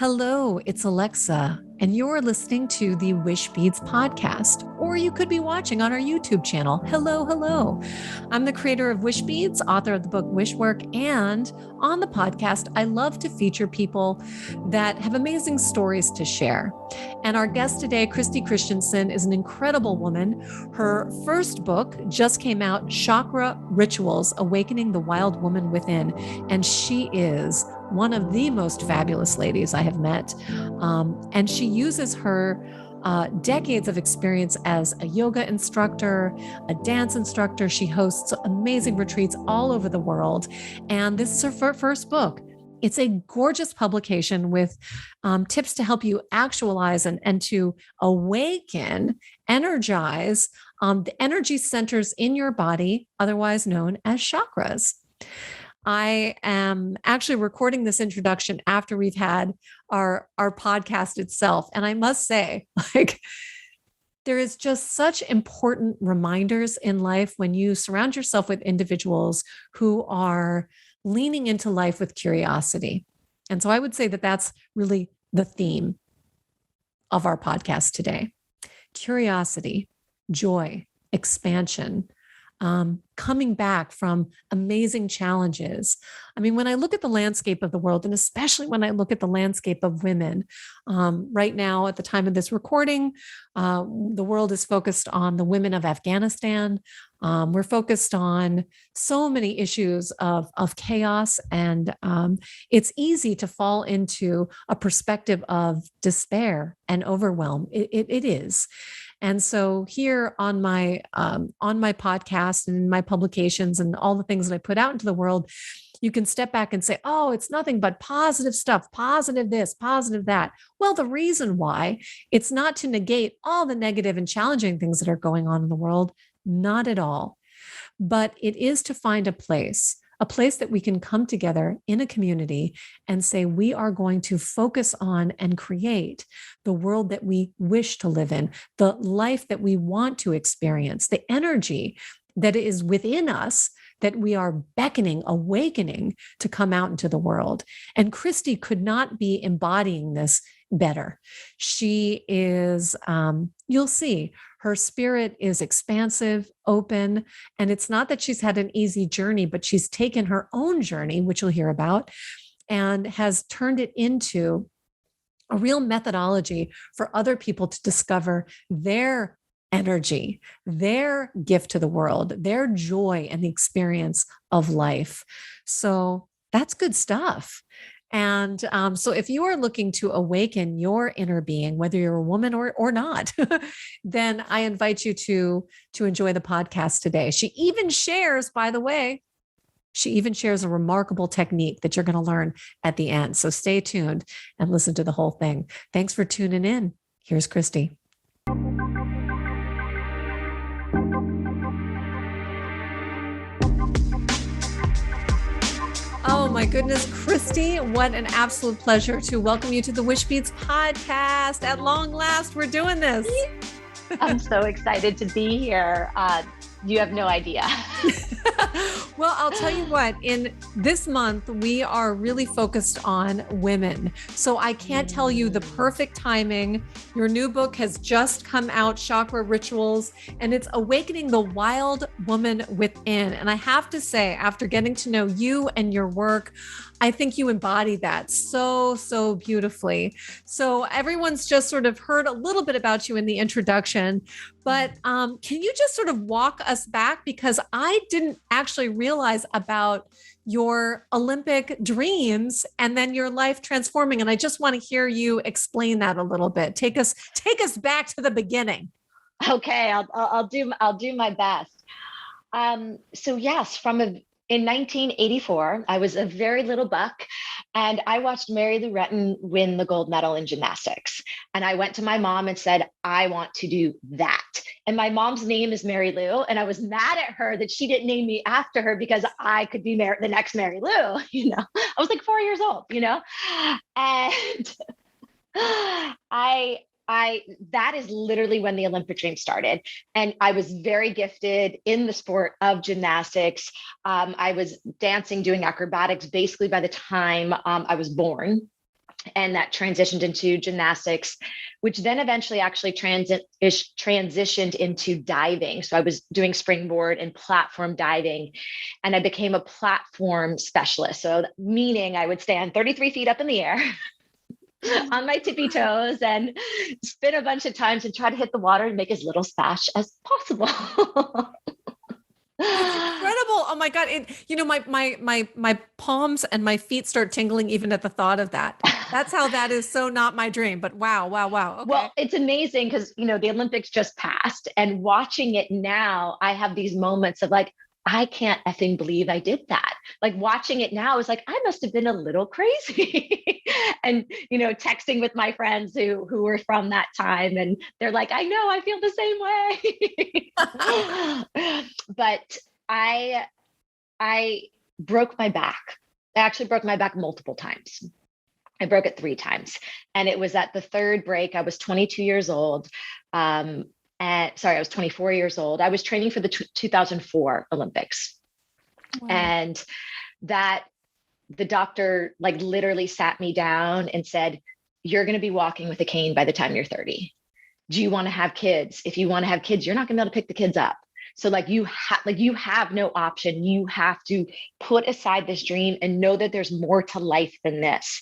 Hello, it's Alexa, and you're listening to the Wishbeads podcast, or you could be watching on our YouTube channel. Hello, hello. I'm the creator of Wishbeads, author of the book Wishwork, and on the podcast, I love to feature people that have amazing stories to share. And our guest today, Christensen, is an incredible woman. Her first book just came out, Chakra Rituals, Awakening the Wild Woman Within, and she is one of the most fabulous ladies I have met. And she uses her decades of experience as a yoga instructor, a dance instructor. She hosts amazing retreats all over the world. And this is her first book. It's a gorgeous publication with tips to help you actualize and to awaken, energize the energy centers in your body, otherwise known as chakras. I am actually recording this introduction after we've had our podcast itself. And I must say, there is just such important reminders in life when you surround yourself with individuals who are leaning into life with curiosity. And so I would say that that's really the theme of our podcast today. Curiosity, joy, expansion, coming back from amazing challenges. I mean, when I look at the landscape of the world, and especially when I look at the landscape of women, right now, at the time of this recording, the world is focused on the women of Afghanistan. We're focused on so many issues of chaos, and it's easy to fall into a perspective of despair and overwhelm. It is. And so here on my podcast and in my publications and all the things that I put out into the world, you can step back and say, oh, it's nothing but positive stuff, positive this, positive that. Well, the reason why, it's not to negate all the negative and challenging things that are going on in the world, not at all. But it is to find a place that we can come together in a community and say, we are going to focus on and create the world that we wish to live in, the life that we want to experience, the energy that is within us that we are beckoning, awakening to come out into the world. And Cristi could not be embodying this better. She is, you'll see, her spirit is expansive, open, and it's not that she's had an easy journey, but she's taken her own journey, which you'll hear about, and has turned it into a real methodology for other people to discover their energy, their gift to the world, their joy and the experience of life. So that's good stuff. And so if you are looking to awaken your inner being, whether you're a woman or not, then I invite you to enjoy the podcast today. She even shares, by the way, a remarkable technique that you're going to learn at the end. So stay tuned and listen to the whole thing. Thanks for tuning in. Here's Cristi. Oh my goodness, Cristi, what an absolute pleasure to welcome you to the Wishbeads podcast. At long last, we're doing this. I'm so excited to be here. You have no idea. Well, I'll tell you what, in this month, we are really focused on women. So I can't tell you the perfect timing. Your new book has just come out, Chakra Rituals, and it's Awakening the Wild Woman Within. And I have to say, after getting to know you and your work, I think you embody that so beautifully. So everyone's just sort of heard a little bit about you in the introduction, but can you just sort of walk us back? Because I didn't actually realize about your Olympic dreams and then your life transforming. And I just want to hear you explain that a little bit. Take us back to the beginning. Okay, I'll do my best. So yes, in 1984, I was a very little buck, and I watched Mary Lou Retton win the gold medal in gymnastics. And I went to my mom and said, I want to do that. And my mom's name is Mary Lou, and I was mad at her that she didn't name me after her because I could be the next Mary Lou. I was like 4 years old, and that is literally when the Olympic dream started. And I was very gifted in the sport of gymnastics. I was dancing, doing acrobatics, basically by the time I was born. and that transitioned into gymnastics, which then eventually actually transitioned into diving. So I was doing springboard and platform diving, and I became a platform specialist. So meaning I would stand 33 feet up in the air on my tippy toes and spin a bunch of times and try to hit the water and make as little splash as possible. That's incredible. Oh my God. My palms and my feet start tingling even at the thought of that. That's how that is so not my dream, but wow, wow, wow. Okay. Well, it's amazing because, the Olympics just passed, and watching it now, I have these moments of like, I can't effing believe I did that. Like watching it now is like, I must have been a little crazy. And, texting with my friends who were from that time, and they're like, I know, I feel the same way. But I broke my back. I actually broke my back multiple times. I broke it 3 times. And it was at the third break. I was 22 years old. I was 24 years old. I was training for the 2004 Olympics. Wow. And that the doctor like literally sat me down and said, you're going to be walking with a cane by the time you're 30. Do you want to have kids? If you want to have kids, you're not going to be able to pick the kids up. So you have no option. You have to put aside this dream and know that there's more to life than this.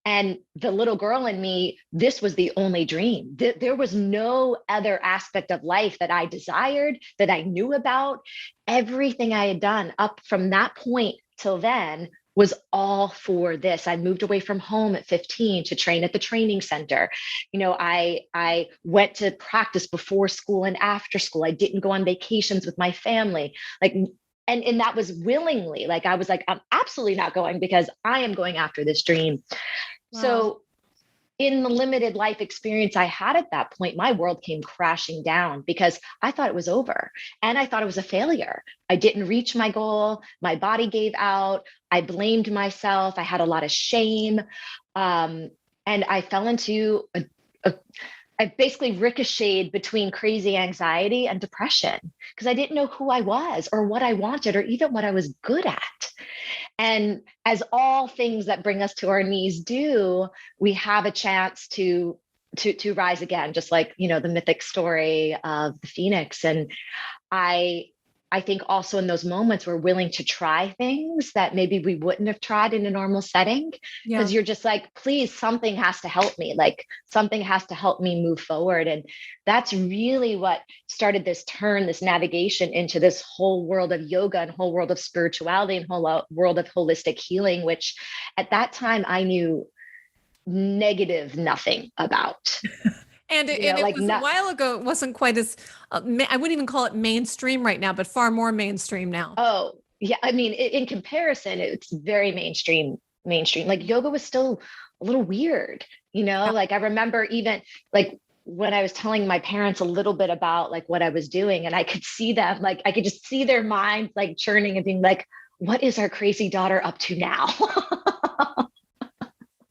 And the little girl in me, this was the only dream. There was no other aspect of life that I desired, that I knew about. Everything I had done up from that point till then was all for this. I moved away from home at 15 to train at the training center. I went to practice before school and after school. I didn't go on vacations with my family. And that was willingly. Like, I was like, I'm absolutely not going because I am going after this dream. Wow. So in the limited life experience I had at that point, my world came crashing down because I thought it was over and I thought it was a failure. I didn't reach my goal. My body gave out. I blamed myself. I had a lot of shame. And I fell into I basically ricocheted between crazy anxiety and depression because I didn't know who I was or what I wanted or even what I was good at. And as all things that bring us to our knees do, we have a chance to rise again, just like, the mythic story of the Phoenix. And I think also in those moments, we're willing to try things that maybe we wouldn't have tried in a normal setting because you're just like, please, something has to help me. Like something has to help me move forward. And that's really what started this turn, this navigation into this whole world of yoga and whole world of spirituality and whole world of holistic healing, which at that time I knew negative nothing about. And it was a while ago, it wasn't quite as, I wouldn't even call it mainstream right now, but far more mainstream now. Oh, yeah. I mean, in comparison, it's very mainstream. Like yoga was still a little weird, like I remember even like when I was telling my parents a little bit about like what I was doing, and I could see them, like I could just see their minds like churning and being like, what is our crazy daughter up to now?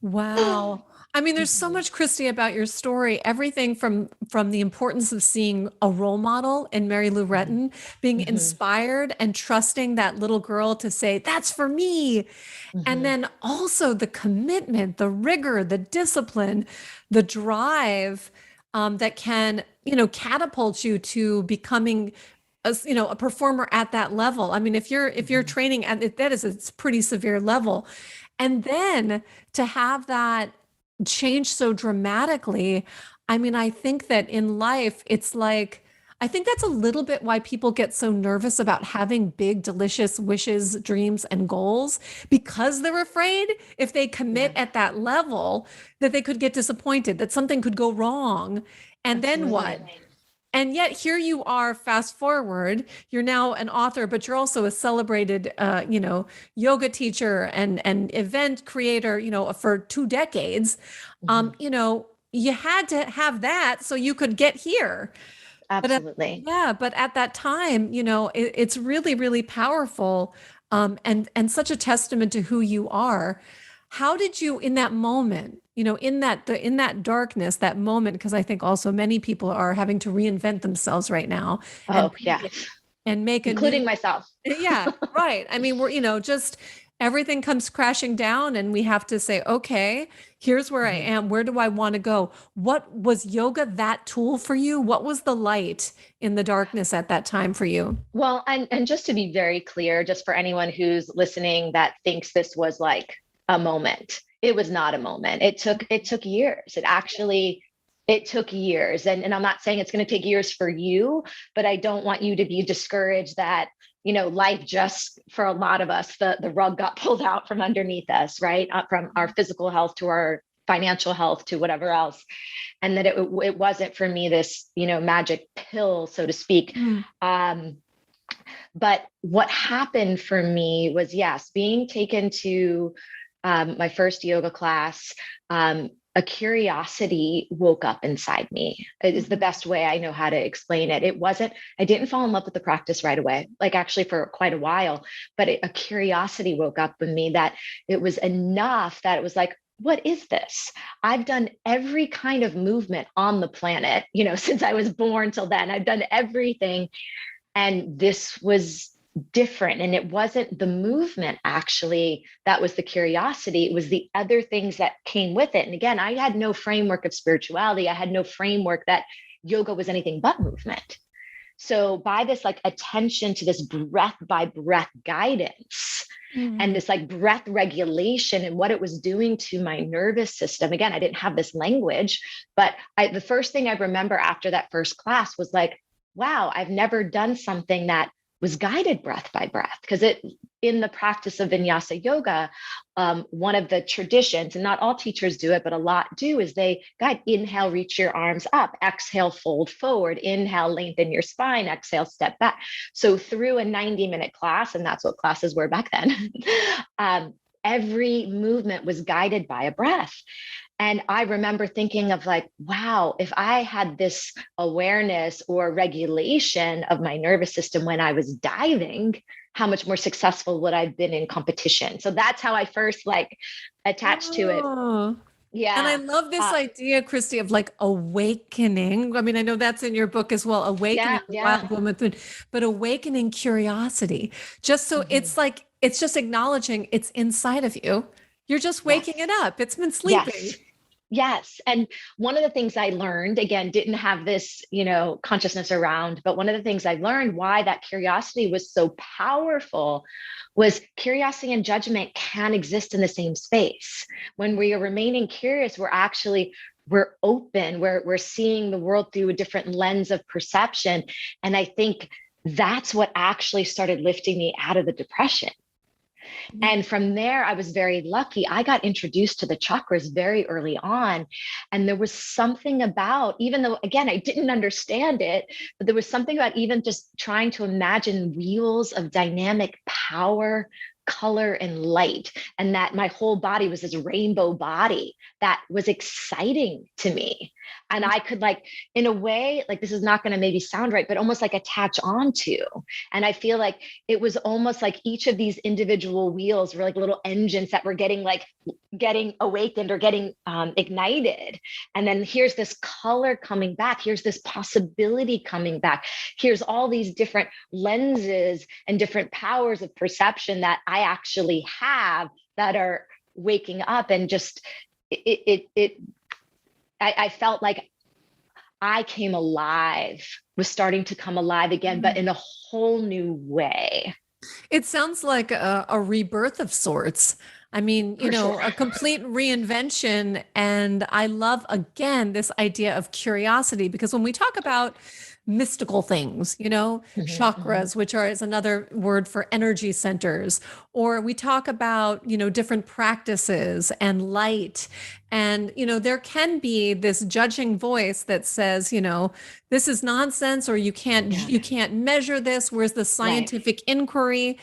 Wow. I mean, there's so much, Cristi, about your story. Everything from the importance of seeing a role model in Mary Lou Retton, being inspired and trusting that little girl to say, that's for me. And then also the commitment, the rigor, the discipline, the drive that can, catapult you to becoming a performer at that level. I mean, if you're training at that is a pretty severe level. And then to have that change so dramatically. I mean, I think that in life, it's like, I think that's a little bit why people get so nervous about having big, delicious wishes, dreams, and goals, because they're afraid if they commit at that level that they could get disappointed, that something could go wrong. And then what? And yet here you are, fast forward, you're now an author, but you're also a celebrated, yoga teacher and event creator, for 2 decades. You had to have that so you could get here. Absolutely. But at that time, it's really, really powerful, and such a testament to who you are. How did you, in that moment, in that darkness, that moment, because I think also many people are having to reinvent themselves right now. Oh, yeah. And make including myself. Yeah, right. I mean, we're, everything comes crashing down and we have to say, okay, here's where I am. Where do I want to go? What was yoga that tool for you? What was the light in the darkness at that time for you? Well, and just to be very clear, just for anyone who's listening that thinks this was like a moment, it was not a moment. It took years. It took years. And I'm not saying it's going to take years for you, but I don't want you to be discouraged that, life just, for a lot of us, the rug got pulled out from underneath us, right? From our physical health to our financial health to whatever else. And that it wasn't for me this, magic pill, so to speak. But what happened for me was, yes, being taken to my first yoga class, a curiosity woke up inside me. It is the best way I know how to explain it. I didn't fall in love with the practice right away, like actually for quite a while, but a curiosity woke up in me that it was enough that it was like, what is this? I've done every kind of movement on the planet, since I was born till then. I've done everything. And this was different. And it wasn't the movement actually that was the curiosity. It was the other things that came with it. And again, I had no framework of spirituality. I had no framework that yoga was anything but movement. So by this like attention to this breath by breath guidance and this like breath regulation and what it was doing to my nervous system. Again, I didn't have this language, but the first thing I remember after that first class was like, wow, I've never done something that was guided breath by breath. Because in the practice of vinyasa yoga, one of the traditions, and not all teachers do it, but a lot do, is they guide, inhale, reach your arms up, exhale, fold forward, inhale, lengthen your spine, exhale, step back. So through a 90-minute class, and that's what classes were back then, every movement was guided by a breath. And I remember thinking of like, wow, if I had this awareness or regulation of my nervous system when I was diving, how much more successful would I have been in competition? So that's how I first like attached to it. Yeah. And I love this idea, Cristi, of like awakening. I mean, I know that's in your book as well, awakening the wild woman, but awakening curiosity. Just so it's like, it's just acknowledging it's inside of you. You're just waking it up. It's been sleeping. Yes. And one of the things I learned, again, didn't have this, consciousness around, but one of the things I learned why that curiosity was so powerful was curiosity and judgment can exist in the same space. When we are remaining curious, we're open, we're seeing the world through a different lens of perception. And I think that's what actually started lifting me out of the depression. And from there, I was very lucky. I got introduced to the chakras very early on. And there was something about, even though, again, I didn't understand it, but there was something about even just trying to imagine wheels of dynamic power, color, and light. And that my whole body was this rainbow body that was exciting to me. And I could like, in a way, like this is not going to maybe sound right, but almost like attach onto. And I feel like it was almost like each of these individual wheels were like little engines that were getting awakened or getting ignited. And then here's this color coming back. Here's this possibility coming back. Here's all these different lenses and different powers of perception that I actually have that are waking up. And just I felt like I came alive, was starting to come alive again, but in a whole new way. It sounds like a rebirth of sorts. I mean, a complete reinvention. And I love, again, this idea of curiosity, because when we talk about mystical things, chakras, which is another word for energy centers, or we talk about, different practices and light. And, there can be this judging voice that says, this is nonsense, or you can't measure this. Where's the scientific inquiry?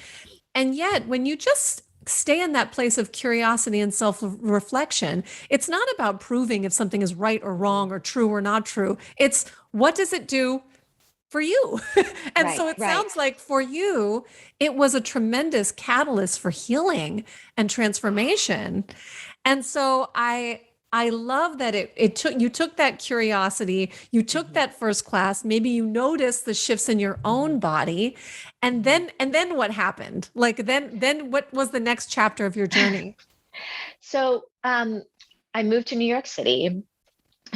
And yet when you just stay in that place of curiosity and self-reflection, it's not about proving if something is right or wrong or true or not true. It's what does it do for you? And so it sounds like for you, it was a tremendous catalyst for healing and transformation. And so I I love that you took that curiosity, you took that first class, maybe you noticed the shifts in your own body, and then what happened? Like then what was the next chapter of your journey? So I moved to New York City,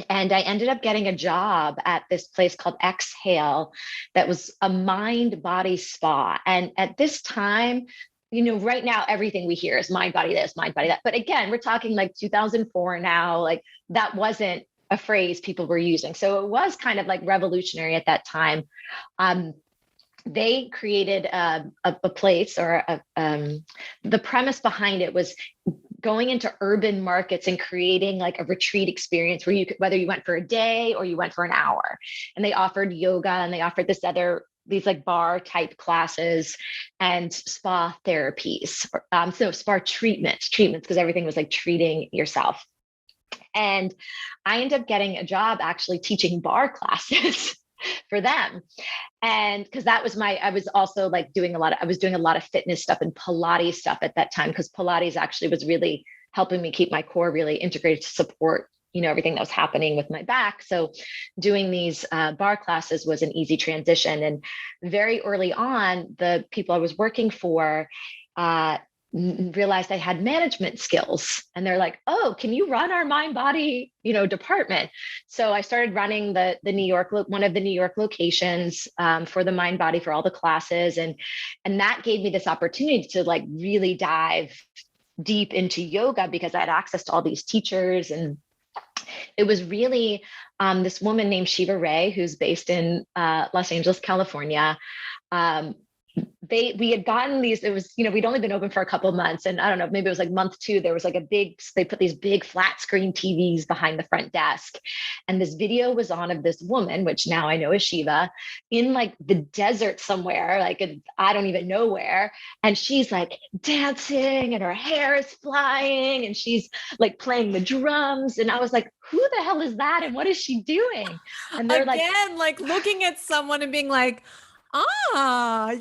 and I ended up getting a job at this place called Exhale that was a mind body spa. And at this time, right now, everything we hear is mind body this, mind body that. But again, we're talking like 2004 now, like that wasn't a phrase people were using. So it was kind of like revolutionary at that time. They created a place, or the premise behind it was going into urban markets and creating like a retreat experience where you could, whether you went for a day or you went for an hour, and they offered yoga, and they offered these like bar type classes and spa therapies, so spa treatments, because everything was like treating yourself. And I ended up getting a job actually teaching bar classes for them. And because I was also like I was doing a lot of fitness stuff and Pilates stuff at that time, because Pilates actually was really helping me keep my core really integrated to support, everything that was happening with my back. So doing these bar classes was an easy transition. And very early on, the people I was working for, realized I had management skills, and they're like, "Oh, can you run our mind body, department?" So I started running the one of the New York locations for the mind body for all the classes, and that gave me this opportunity to like really dive deep into yoga, because I had access to all these teachers. And it was really this woman named Shiva Ray, who's based in Los Angeles, California. We had gotten these, it was, we'd only been open for a couple of months, and I don't know, maybe it was like month 2, there was like they put these big flat screen TVs behind the front desk. And this video was on of this woman, which now I know is Shiva, in like the desert somewhere, like I don't even know where. And she's like dancing and her hair is flying and she's like playing the drums. And I was like, who the hell is that? And what is she doing? And they're Again, like looking at someone and being like,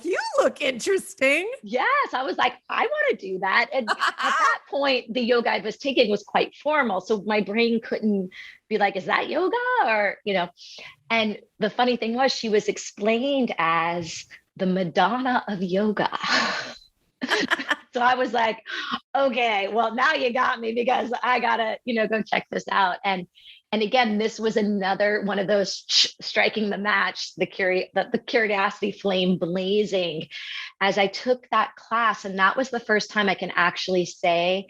you look interesting. Yes, I was like, I want to do that. And at that point, the yoga I was taking was quite formal. So my brain couldn't be like, is that yoga? Or, and the funny thing was, she was explained as the Madonna of yoga. So I was like, okay, well, now you got me, because I gotta, go check this out. And again, this was another one of those striking the match, the curiosity flame blazing as I took that class. And that was the first time I can actually say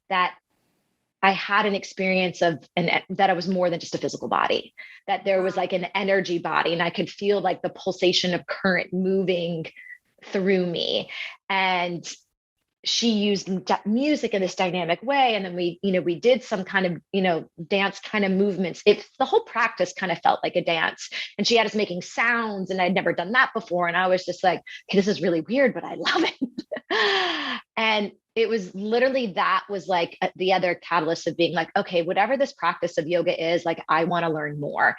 that I had an experience that I was more than just a physical body, that there was like an energy body, and I could feel like the pulsation of current moving through me. And she used music in this dynamic way. And then we did some kind of, dance kind of movements. The whole practice kind of felt like a dance, and she had us making sounds, and I'd never done that before. And I was just like, okay, this is really weird, but I love it. And it was literally, that was like the other catalyst of being like, okay, whatever this practice of yoga is, like, I want to learn more.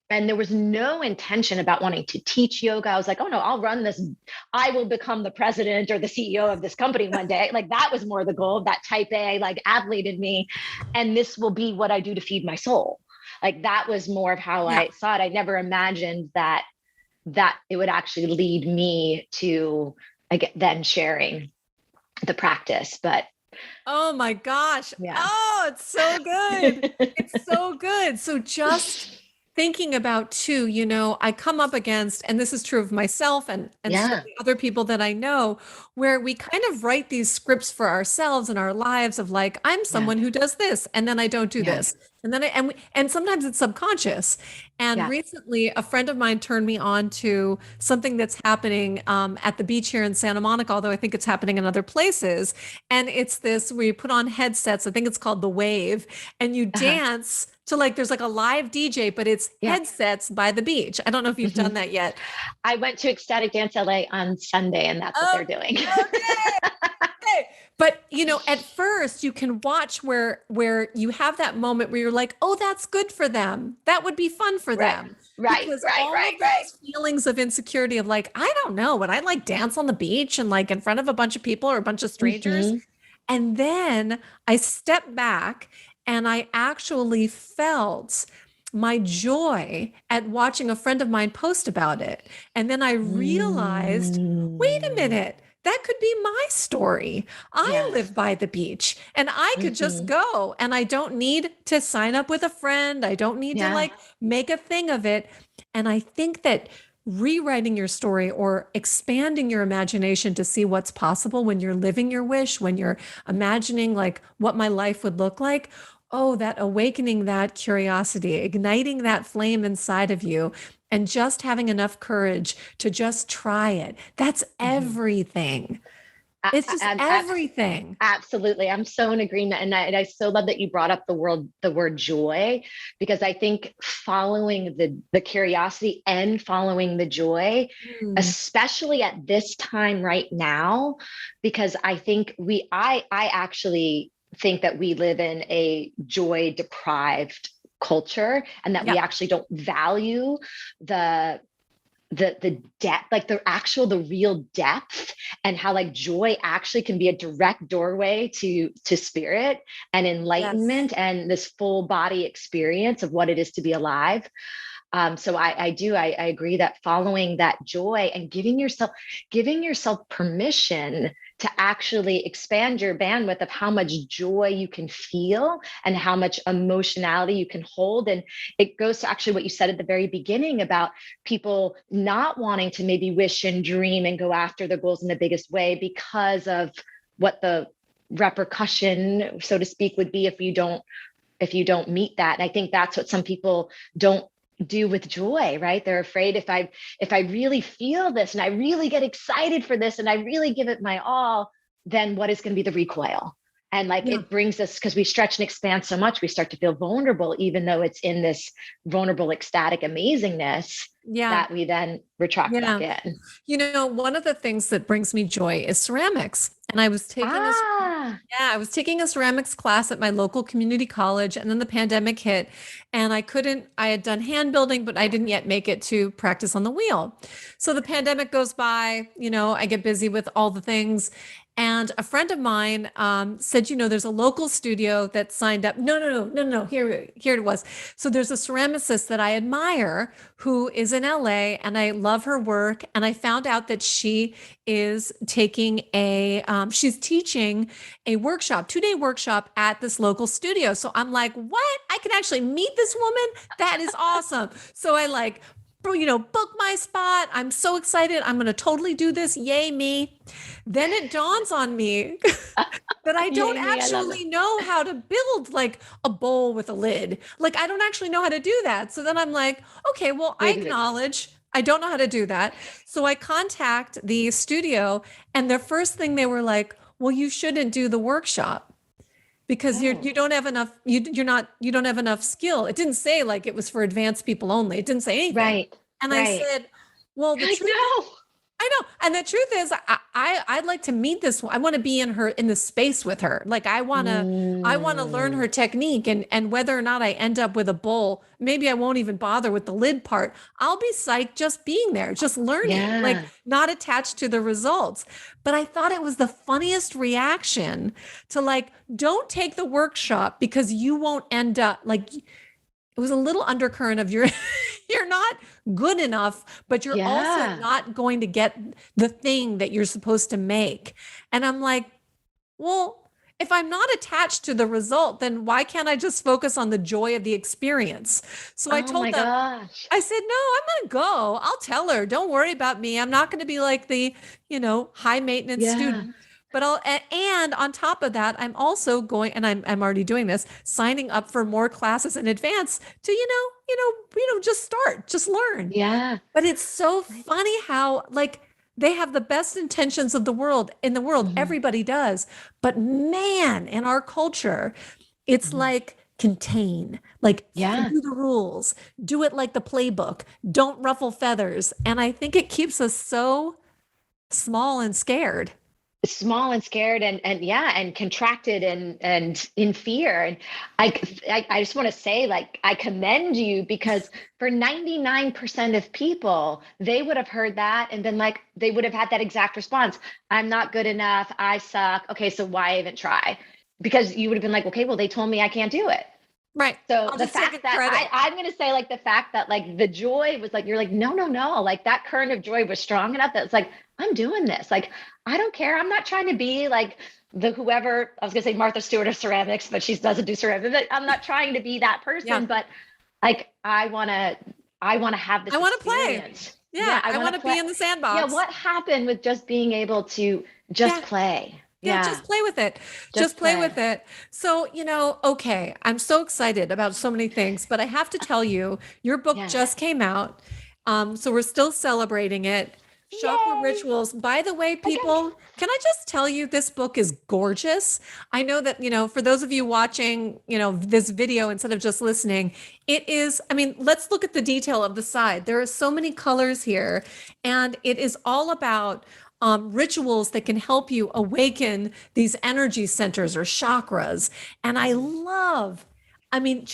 And there was no intention about wanting to teach yoga. I was like, oh no, I'll run this. I will become the president or the CEO of this company one day. Like, that was more the goal, that type A, like, athlete in me. And this will be what I do to feed my soul. Like, that was more of how I saw it. I never imagined that it would actually lead me to, then sharing the practice. But oh my gosh. yeah. Oh, it's so good. It's so good. So just thinking about too, I come up against, and this is true of myself and certainly other people that I know, where we kind of write these scripts for ourselves in our lives of like, I'm someone who does this, and then I don't do this. And then and sometimes it's subconscious. And recently a friend of mine turned me on to something that's happening at the beach here in Santa Monica, although I think it's happening in other places. And it's this where you put on headsets. I think it's called The Wave, and you dance to, like, there's like a live DJ, but it's headsets by the beach. I don't know if you've done that yet. I went to Ecstatic Dance LA on Sunday, and that's what they're doing. Okay. But, at first you can watch where you have that moment where you're like, oh, that's good for them. That would be fun for them. Because all of those feelings of insecurity of like, I don't know, would I like dance on the beach and like in front of a bunch of people or a bunch of strangers? And then I step back And I actually felt my joy at watching a friend of mine post about it. And then I realized, wait a Mm. minute, that could be my story. I Yes. live by the beach and I could just Mhm. go and I don't need to sign up with a friend. I don't need to Yeah. like make a thing of it. And I think that rewriting your story or expanding your imagination to see what's possible when you're living your wish, when you're imagining like what my life would look like. Oh, that awakening that curiosity, igniting that flame inside of you, and just having enough courage to just try it. That's Mhm. everything. I, It's I, just I'm everything. absolutely. I'm so in agreement. And I so love that you brought up the word joy, because I think following the curiosity and following the joy, Mm, especially at this time right now, because I think I actually think that we live in a joy deprived culture, and that we yeah. actually don't value the the depth, like the real depth, and how like joy actually can be a direct doorway to spirit and Yes. enlightenment and this full body experience of what it is to be alive. So I agree that following that joy and giving yourself permission to actually expand your bandwidth of how much joy you can feel and how much emotionality you can hold. And it goes to actually what you said at the very beginning about people not wanting to maybe wish and dream and go after their goals in the biggest way because of what the repercussion, so to speak, would be if you don't meet that. And I think that's what some people don't do with joy, right? They're afraid, if I really feel this and I really get excited for this and I really give it my all, then what is going to be the recoil? And like Yeah. it brings us, because we stretch and expand so much, we start to feel vulnerable, even though it's in this vulnerable, ecstatic amazingness Yeah. that we then retract back Yeah. in. One of the things that brings me joy is ceramics. And Ah, I was taking a ceramics class at my local community college, and then the pandemic hit, and I had done hand building, but I didn't yet make it to practice on the wheel. So the pandemic goes by, I get busy with all the things. And a friend of mine said, there's a local studio that signed up. No. Here it was. So there's a ceramicist that I admire who is in LA, and I love her work. And I found out that she is she's teaching a workshop, 2-day workshop at this local studio. So I'm like, what? I can actually meet this woman? That is awesome. So I like, book my spot. I'm so excited. I'm going to totally do this. Yay, me. Then it dawns on me that I don't yay me, I love it. actually know how to build like a bowl with a lid. Like, I don't actually know how to do that. So then I'm like, okay, well, I Wait a minute. acknowledge I don't know how to do that. So I contact the studio, and the first thing they were like, well, you shouldn't do the workshop because Oh, you don't have enough you don't have enough skill. It didn't say like it was for advanced people only. It didn't say anything. right, And I right. said, well, the You're like, truth no. I know. And the truth is I'd like to meet this one. I want to be in the space with her. Like I want to learn her Mm, technique, and whether or not I end up with a bowl, maybe I won't even bother with the lid part. I'll be psyched just being there, just learning, like yeah. not attached to the results. But I thought it was the funniest reaction to like, don't take the workshop because you won't end up like it was a little undercurrent of you're not good enough, but you're also Yeah. not going to get the thing that you're supposed to make. And I'm like, well, if I'm not attached to the result, then why can't I just focus on the joy of the experience? So I Oh told my them, gosh. I said, no, I'm going to go. I'll tell her. Don't worry about me. I'm not going to be like the, high maintenance Yeah. student. But and on top of that, I'm also going, and I'm already doing this, signing up for more classes in advance to, just start, just learn. Yeah. But it's so funny how like they have the best intentions of the world in the world. Mhm, Everybody does. But man, in our culture, it's mhm. like contain, like Yeah. do the rules, do it like the playbook, don't ruffle feathers. And I think it keeps us so small and scared. Small and scared, and yeah, and contracted, and in fear. And I just want to say, like, I commend you, because for 99% of people, they would have heard that and been like, they would have had that exact response. I'm not good enough. I suck. Okay, so why even try? because you would have been like, okay, well, they told me I can't do it. Right. So I'll the just take fact that credit. I'm going to say like the fact that like the joy was like, you're like, no, no, no, like that current of joy was strong enough that it's like, I'm doing this. Like, I don't care. I'm not trying to be like the whoever, I was going to say Martha Stewart of ceramics, but she doesn't do ceramics. But I'm not trying to be that person, Yeah. but like, I want to have this I want to play. experience. Yeah. I want want to to play. be in the Yeah. sandbox. What happened with just being able to just Yeah. play? Yeah, Yeah. just play with it. Just Just play play. with it. So, okay, I'm so excited about so many things, but I have to tell you, your book Yes. just came out. So we're still celebrating it. Chakra Yay. Rituals. By the way, Okay. people, can I just tell you this book is gorgeous? I know that, for those of you watching, this video instead of just listening, it is, I mean, let's look at the detail of the side. There are so many colors here, and it is all about rituals that can help you awaken these energy centers or chakras. And I mean,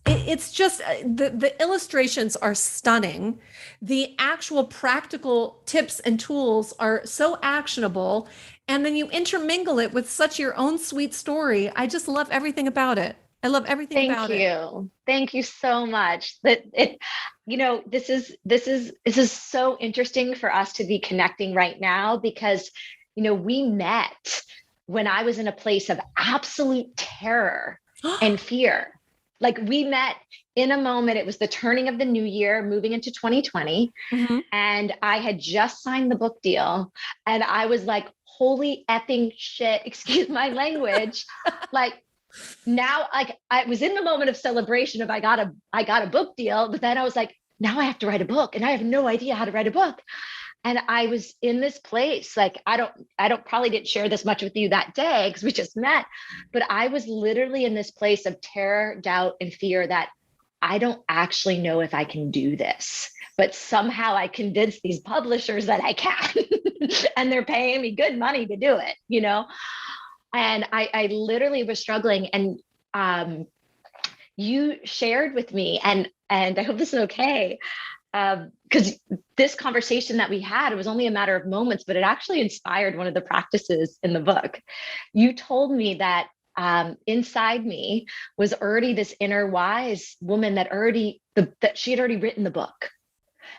it's just the illustrations are stunning. The actual practical tips and tools are so actionable. And then you intermingle it with such your own sweet story. I just love everything about it. I love everything Thank about it. you. Thank you so much. This is so interesting for us to be connecting right now because, we met when I was in a place of absolute terror and fear. Like we met in a moment, it was the turning of the new year, moving into 2020. Mhm. And I had just signed the book deal. And I was like, holy effing shit, excuse my language. Like, now like I was in the moment of celebration of I got a book deal, but then I was like, now I have to write a book and I have no idea how to write a book. And I was in this place, like I don't probably didn't share this much with you that day because we just met, but I was literally in this place of terror, doubt, and fear that I don't actually know if I can do this. But somehow I convinced these publishers that I can, and they're paying me good money to do it. And I literally was struggling, and you shared with me, and I hope this is okay, because this conversation that we had, it was only a matter of moments, but it actually inspired one of the practices in the book. You told me that inside me was already this inner wise woman that she had already written the book.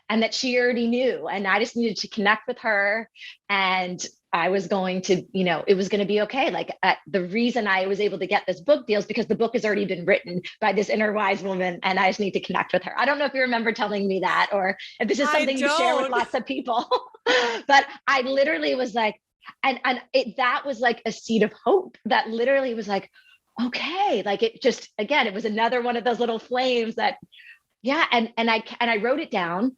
And that she already knew. And I just needed to connect with her. And I was going to, it was going to be okay. Like the reason I was able to get this book deal is because the book has already been written by this inner wise woman. And I just need to connect with her. I don't know if you remember telling me that, or if this is something you share with lots of people, but I literally was like, that was like a seed of hope that literally was like, okay, like it just, again, it was another one of those little flames that, yeah. And I wrote it down.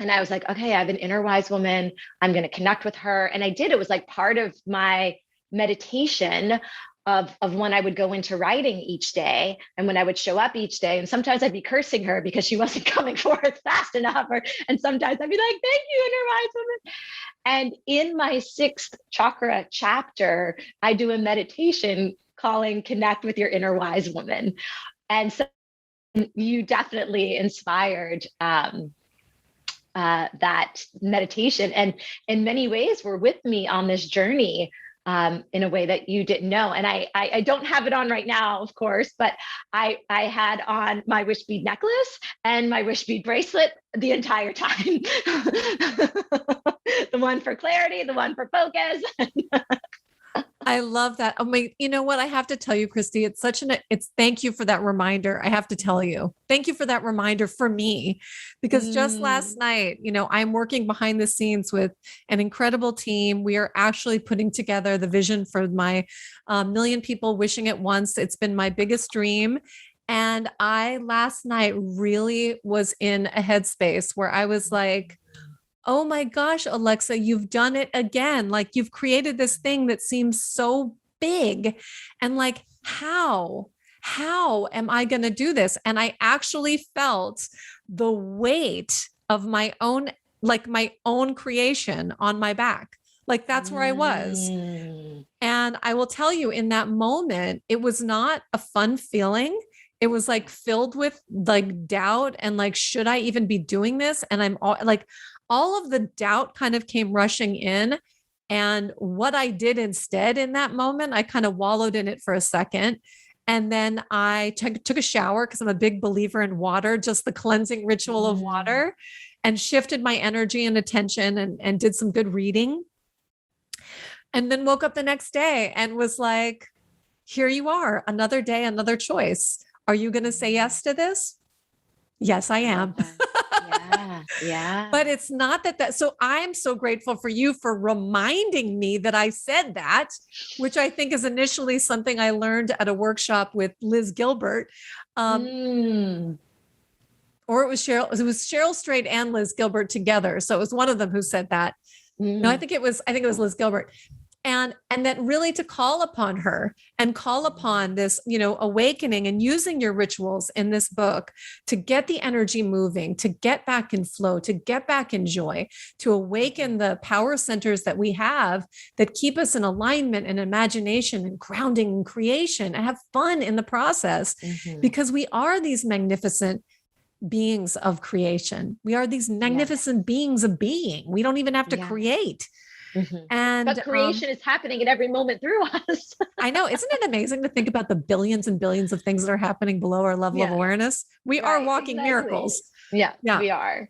And I was like, okay, I have an inner wise woman. I'm going to connect with her. And I did. It was like part of my meditation of when I would go into writing each day and when I would show up each day. And sometimes I'd be cursing her because she wasn't coming forth fast enough. And sometimes I'd be like, thank you, inner wise woman. And in my 6th chakra chapter, I do a meditation calling Connect with Your Inner Wise Woman. And so you definitely inspired that meditation, and in many ways were with me on this journey in a way that you didn't know. And I don't have it on right now, of course, but I had on my wish bead necklace and my wish bead bracelet the entire time. The one for clarity, the one for focus. I love that. Oh my, you know what? I have to tell you, Cristi, thank you for that reminder. I have to tell you, thank you for that reminder for me, because just last night, I'm working behind the scenes with an incredible team. We are actually putting together the vision for my million people wishing at once. It's been my biggest dream. And I last night really was in a headspace where I was like, oh my gosh, Alexa, you've done it again. Like you've created this thing that seems so big. And like, how am I going to do this? And I actually felt the weight of my own creation on my back. Like that's where I was. And I will tell you, in that moment, it was not a fun feeling. It was like filled with like doubt and like, should I even be doing this? And I'm all of the doubt kind of came rushing in. And what I did instead in that moment, I kind of wallowed in it for a second. And then I took a shower because I'm a big believer in water, just the cleansing ritual of water, and shifted my energy and attention and did some good reading. And then woke up the next day and was like, here you are, another day, another choice. Are you going to say yes to this? Yes, I am. Yeah. But it's not that. So I'm so grateful for you for reminding me that I said that, which I think is initially something I learned at a workshop with Liz Gilbert. Or it was Cheryl Strait and Liz Gilbert together. So it was one of them who said that. No, I think it was Liz Gilbert. And that really to call upon her and call upon this, awakening and using your rituals in this book to get the energy moving, to get back in flow, to get back in joy, to awaken the power centers that we have that keep us in alignment and imagination and grounding and creation, and have fun in the process, because we are these magnificent beings of creation. We are these magnificent beings of being. We don't even have to create. But creation is happening at every moment through us. I know. Isn't it amazing to think about the billions and billions of things that are happening below our level of awareness? We are walking miracles. Yeah, we are.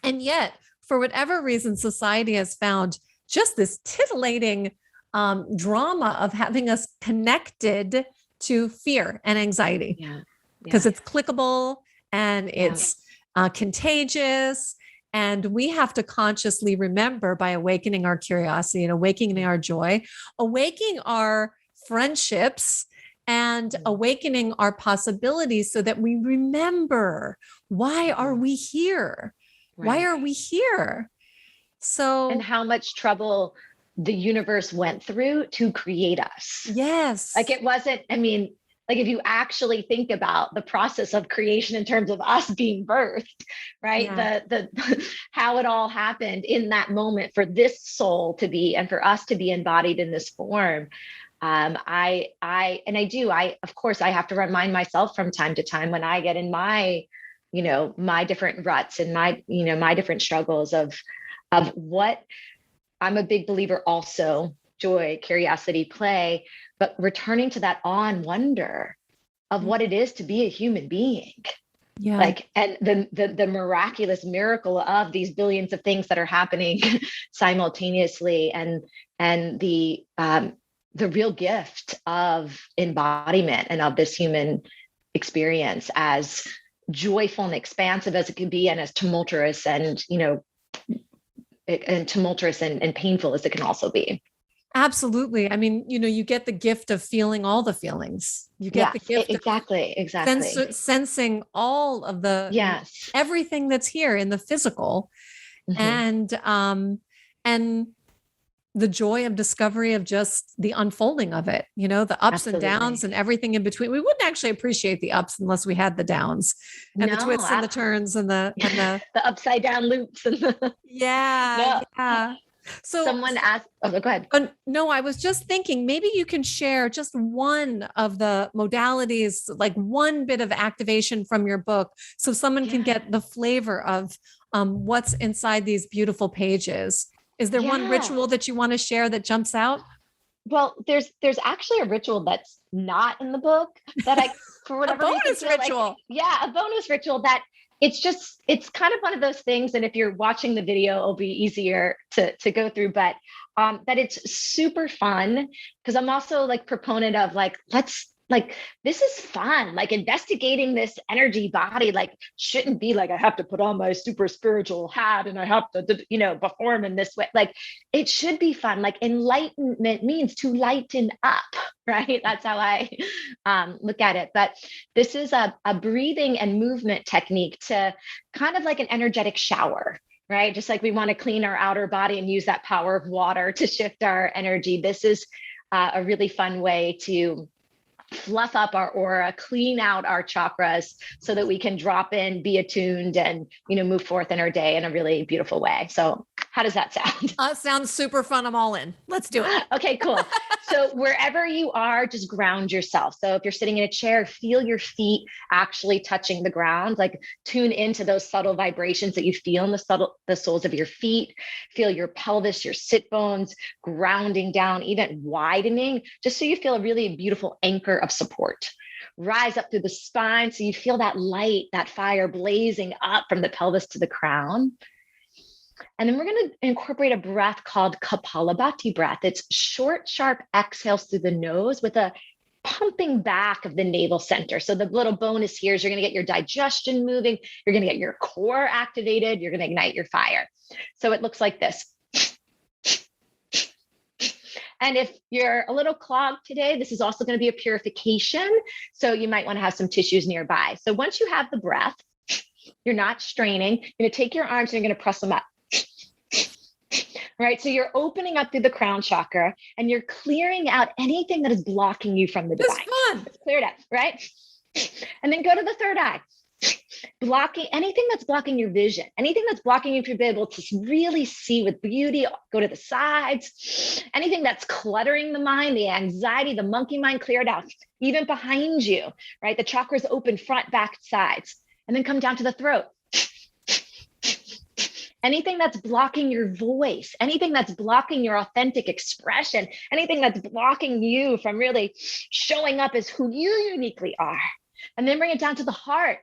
And yet, for whatever reason, society has found just this titillating drama of having us connected to fear and anxiety. Because it's clickable and it's contagious. And we have to consciously remember, by awakening our curiosity and awakening our joy, awakening our friendships, and awakening our possibilities, so that we remember, why are we here? Why are we here? So, and how much trouble the universe went through to create us. Yes. Like it wasn't, like if you actually think about the process of creation in terms of us being birthed, right? The how it all happened in that moment for this soul to be, and for us to be embodied in this form. I of course I have to remind myself from time to time when I get in my, my different ruts and my, my different struggles of what I'm a big believer also, joy, curiosity, play, but returning to that awe and wonder of what it is to be a human being. Like, and the miraculous miracle of these billions of things that are happening simultaneously, and the real gift of embodiment and of this human experience, as joyful and expansive as it can be, and as tumultuous and, and painful as it can also be. Absolutely. You get the gift of feeling all the feelings. You get the gift of sensing all of the, everything that's here in the physical, and the joy of discovery of just the unfolding of it, the ups and downs and everything in between. We wouldn't actually appreciate the ups unless we had the downs and the twists and the turns and the the upside down loops and the So someone asked, go ahead. No, I was just thinking, maybe you can share just one of the modalities, like one bit of activation from your book, so someone can get the flavor of what's inside these beautiful pages. Is there one ritual that you want to share that jumps out? Well, there's actually a ritual that's not in the book that I, for whatever a bonus ritual. A bonus ritual that it's kind of one of those things. And if you're watching the video, it'll be easier to go through, but that it's super fun, because I'm also like proponent of this is fun, like investigating this energy body, like shouldn't be like, I have to put on my super spiritual hat and I have to, perform in this way. Like it should be fun. Like enlightenment means to lighten up, right? That's how I look at it. But this is a breathing and movement technique to kind of like an energetic shower, right? Just like we want to clean our outer body and use that power of water to shift our energy. This is a really fun way to fluff up our aura, clean out our chakras so that we can drop in, be attuned, and, move forth in our day in a really beautiful way. So How does that sound? Sounds super fun. I'm all in. Let's do it. Okay, cool. So wherever you are, just ground yourself. So if you're sitting in a chair, feel your feet actually touching the ground, like tune into those subtle vibrations that you feel in the soles of your feet. Feel your pelvis, your sit bones grounding down, even widening, just so you feel a really beautiful anchor of support. Rise up through the spine so you feel that light, that fire blazing up from the pelvis to the crown. And then we're going to incorporate a breath called Kapalabhati Breath. It's short, sharp exhales through the nose with a pumping back of the navel center. So the little bonus here is you're going to get your digestion moving. You're going to get your core activated. You're going to ignite your fire. So it looks like this. And if you're a little clogged today, this is also going to be a purification. So you might want to have some tissues nearby. So once you have the breath, you're not straining. You're going to take your arms and you're going to press them up. Right. So you're opening up through the crown chakra and you're clearing out anything that is blocking you from the divine. It's fun. It's cleared out. Right. And then go to the third eye. Blocking anything that's blocking your vision, anything that's blocking you to be able to really see with beauty, go to the sides, anything that's cluttering the mind, the anxiety, the monkey mind, clear it out. Even behind you, right? The chakras open front, back, sides, and then come down to the throat. Anything that's blocking your voice, anything that's blocking your authentic expression, anything that's blocking you from really showing up as who you uniquely are. And then bring it down to the heart.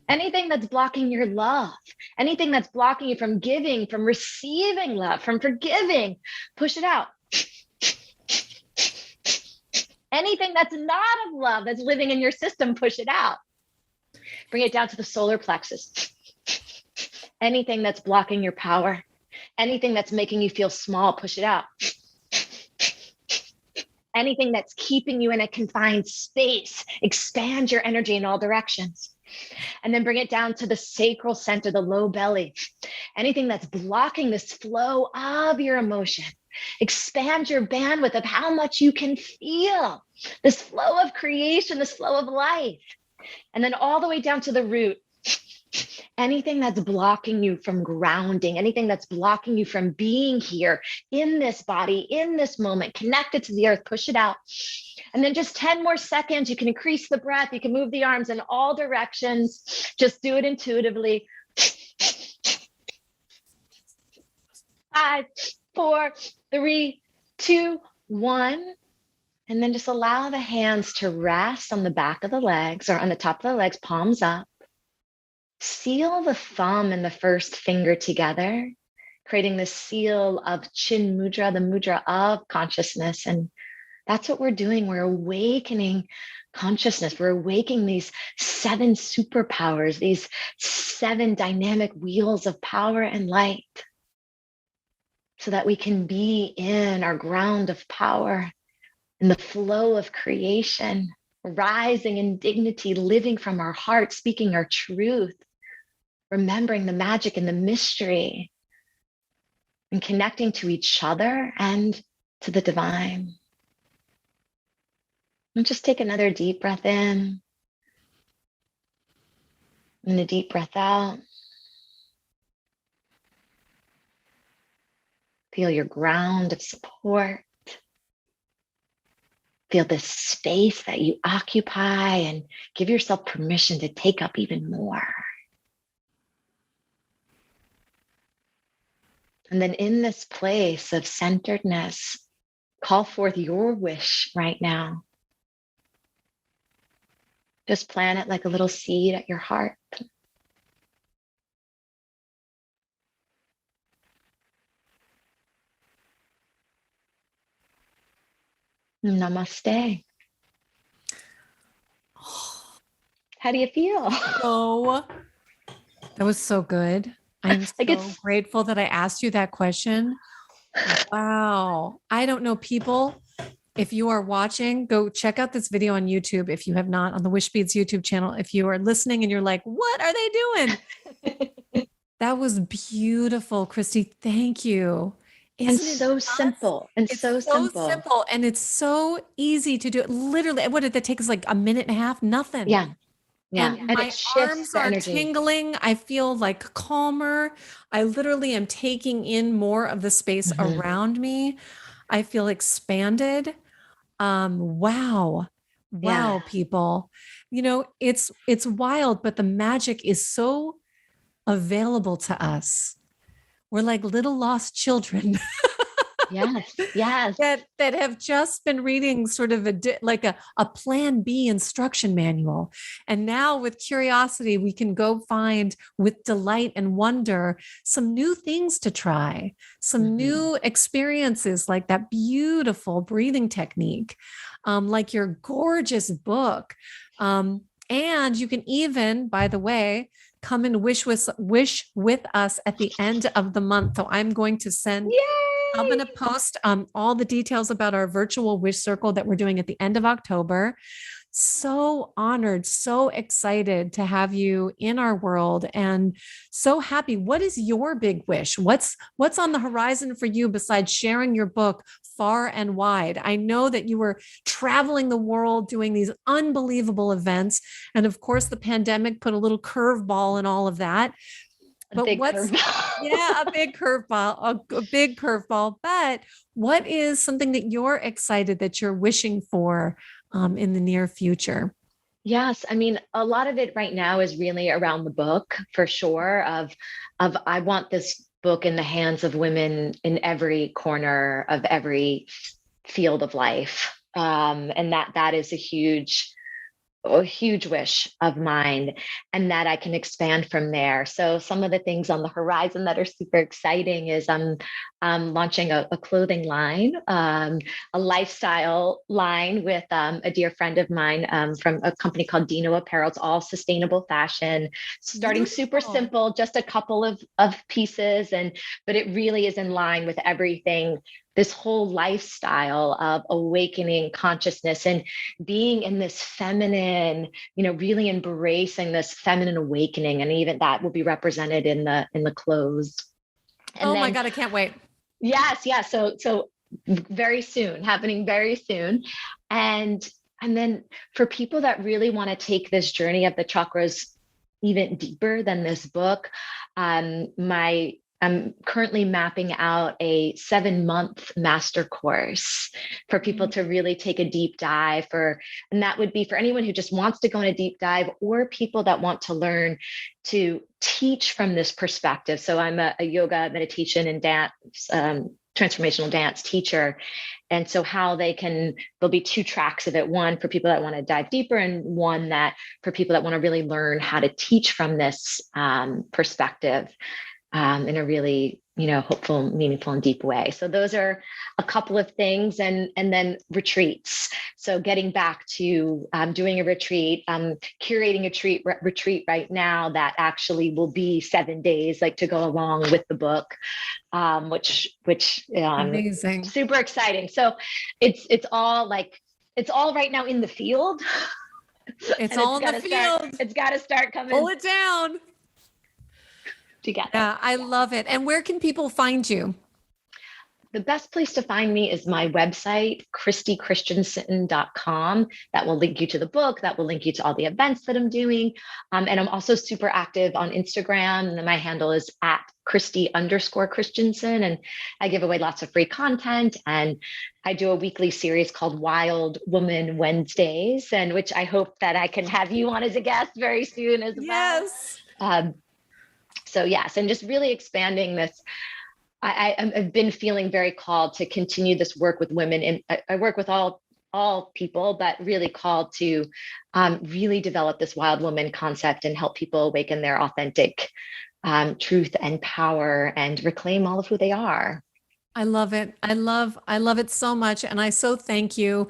Anything that's blocking your love, anything that's blocking you from giving, from receiving love, from forgiving, push it out. Anything that's not of love that's living in your system, push it out. Bring it down to the solar plexus. Anything that's blocking your power, anything that's making you feel small, push it out. Anything that's keeping you in a confined space, expand your energy in all directions. And then bring it down to the sacral center, the low belly. Anything that's blocking this flow of your emotion, expand your bandwidth of how much you can feel this flow of creation, this flow of life. And then all the way down to the root. Anything that's blocking you from grounding, anything that's blocking you from being here in this body, in this moment, connected to the earth, push it out. And then just 10 more seconds, you can increase the breath. You can move the arms in all directions. Just do it intuitively. 5, 4, 3, 2, 1. And then just allow the hands to rest on the back of the legs or on the top of the legs, palms up. Seal the thumb and the first finger together, creating the seal of chin mudra, the mudra of consciousness. And that's what we're doing. We're awakening consciousness. We're awakening these 7 superpowers, these 7 dynamic wheels of power and light, so that we can be in our ground of power, in the flow of creation, rising in dignity, living from our heart, speaking our truth, remembering the magic and the mystery, and connecting to each other and to the divine. And just take another deep breath in and a deep breath out. Feel your ground of support. Feel the space that you occupy and give yourself permission to take up even more. And then in this place of centeredness, call forth your wish right now. Just plant it like a little seed at your heart. Namaste. How do you feel? Oh, that was so good. I'm so grateful that I asked you that question. Wow. I don't know, people. If you are watching, go check out this video on YouTube. If you have not, on the Wishbeads YouTube channel. If you are listening and you're like, what are they doing? That was beautiful, Cristi. Thank you. And so simple. And it's so simple. And it's so easy to do it. Literally, what did that take us, like a minute and a half? Nothing. Yeah. Yeah. And And it my shifts arms the are energy. tingling. I feel like calmer. I literally am taking in more of the space Mhm. around me. I feel expanded. Wow. Yeah. Wow, people. It's wild, but the magic is so available to us. We're like little lost children Yes. Yes. that have just been reading sort of a plan B instruction manual. And now with curiosity, we can go find with delight and wonder some new things to try, some new experiences like that beautiful breathing technique, like your gorgeous book. And you can even, by the way, come and wish with us at the end of the month. So I'm going Yay. to post all the details about our virtual wish circle that we're doing at the end of October. So honored, so excited to have you in our world and so happy. What is your big wish? What's on the horizon for you besides sharing your book far and wide? I know that you were traveling the world doing these unbelievable events. And of course, the pandemic put a little curveball in all of that. A But big what's curveball. Yeah, a big curveball. But what is something that you're excited that you're wishing for in the near future? Yes, I mean, a lot of it right now is really around the book for sure of I want this book in the hands of women in every corner of every field of life. And that is a huge wish of mine, and that I can expand from there. So some of the things on the horizon that are super exciting is I'm launching a clothing line, a lifestyle line with a dear friend of mine from a company called Dino Apparel. It's all sustainable fashion, starting super Beautiful. simple, just a couple of pieces, but it really is in line with everything, this whole lifestyle of awakening consciousness and being in this feminine, really embracing this feminine awakening. And even that will be represented in the clothes. And Oh my then, God, I can't wait. yes. So very soon, happening very soon. And then for people that really want to take this journey of the chakras even deeper than this book, I'm currently mapping out a 7-month master course for people to really take a deep dive and that would be for anyone who just wants to go on a deep dive, or people that want to learn to teach from this perspective. So I'm a yoga, meditation, and dance, transformational dance teacher. And so there'll be 2 tracks of it, one for people that want to dive deeper, and one that for people that want to really learn how to teach from this perspective in a really, hopeful, meaningful, and deep way. So those are a couple of things. And then retreats. So getting back to doing a retreat, curating a retreat right now that actually will be 7 days, like to go along with the book, which Amazing. super exciting. So it's all right now in the field. It's And all in the field. it's got to start coming Pull it down. together. Yeah, I love it. And where can people find you? The best place to find me is my website, ChristiChristensen.com. That will link you to the book. That will link you to all the events that I'm doing. And I'm also super active on Instagram. And my handle is at Christi_Christensen. And I give away lots of free content. And I do a weekly series called Wild Woman Wednesdays, and which I hope that I can have you on as a guest very soon as well. Yes. So yes, and just really expanding this. I've been feeling very called to continue this work with women, and I work with all people, but really called to really develop this wild woman concept and help people awaken their authentic truth and power and reclaim all of who they are. I love it. I love it so much. And I so thank you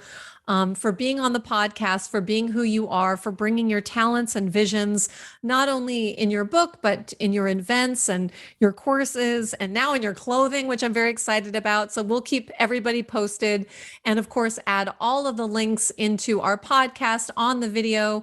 for being on the podcast, for being who you are, for bringing your talents and visions, not only in your book, but in your events and your courses, and now in your clothing, which I'm very excited about. So we'll keep everybody posted. And of course, add all of the links into our podcast on the video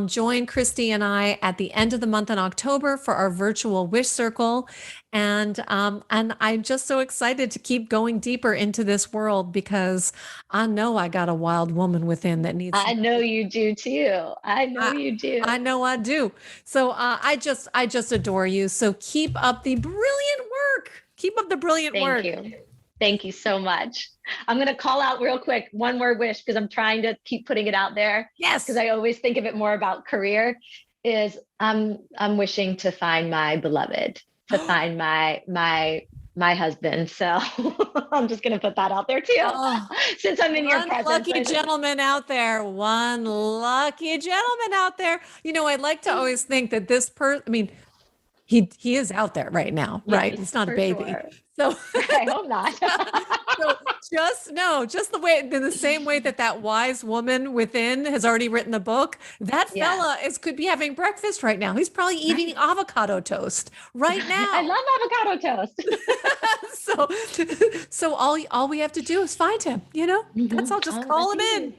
Join Cristi and I at the end of the month in October for our virtual Wish Circle. And I'm just so excited to keep going deeper into this world because I know I got a wild woman within that needs. I know you do too. I know you do. I know I do. So I just adore you. So keep up the brilliant work. Keep up the brilliant work. Thank you. Thank you so much. I'm going to call out real quick one more wish because I'm trying to keep putting it out there. Yes. Because I always think of it more about career. Is I'm wishing to find my beloved, to find my husband. So I'm just going to put that out there too. Since I'm in your presence. One lucky gentleman out there. One lucky gentleman out there. I'd like to always think that this person, I mean, he is out there right now, right? Yes, He's not a baby. Sure. So I hope not. So just in the same way that wise woman within has already written the book, that fella could be having breakfast right now. He's probably eating avocado toast right now. I love avocado toast. So all we have to do is find him, that's all. Just call him in.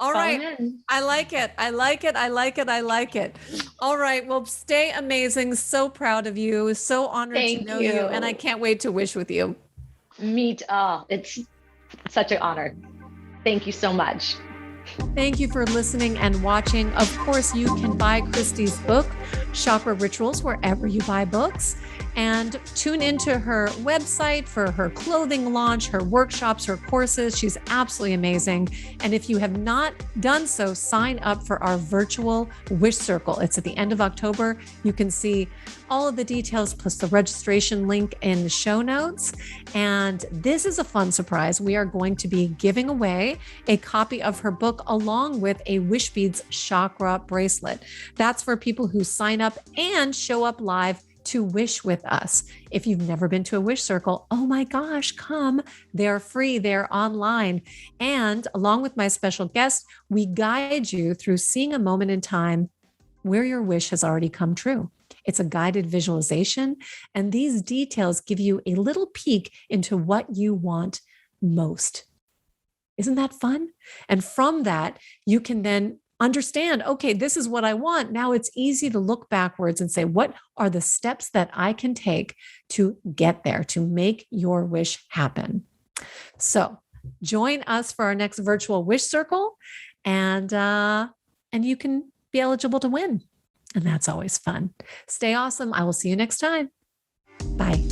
All right. I like it. I like it. I like it. I like it. All right. Well, stay amazing. So proud of you. So honored to know you. And I can't wait to wish with you. It's such an honor. Thank you so much. Thank you for listening and watching. Of course, you can buy Cristi's book, Chakra Rituals, wherever you buy books. And tune into her website for her clothing launch, her workshops, her courses. She's absolutely amazing. And if you have not done so, sign up for our virtual Wish Circle. It's at the end of October. You can see all of the details plus the registration link in the show notes. And this is a fun surprise. We are going to be giving away a copy of her book along with a Wishbeads chakra bracelet. That's for people who sign up and show up live to wish with us. If you've never been to a wish circle, oh my gosh, come. They're free, they're online. And along with my special guest, we guide you through seeing a moment in time where your wish has already come true. It's a guided visualization, and these details give you a little peek into what you want most. Isn't that fun? And from that, you can then understand, okay, this is what I want. Now it's easy to look backwards and say, what are the steps that I can take to get there, to make your wish happen? So join us for our next virtual wish circle, and you can be eligible to win. And that's always fun. Stay awesome. I will see you next time. Bye.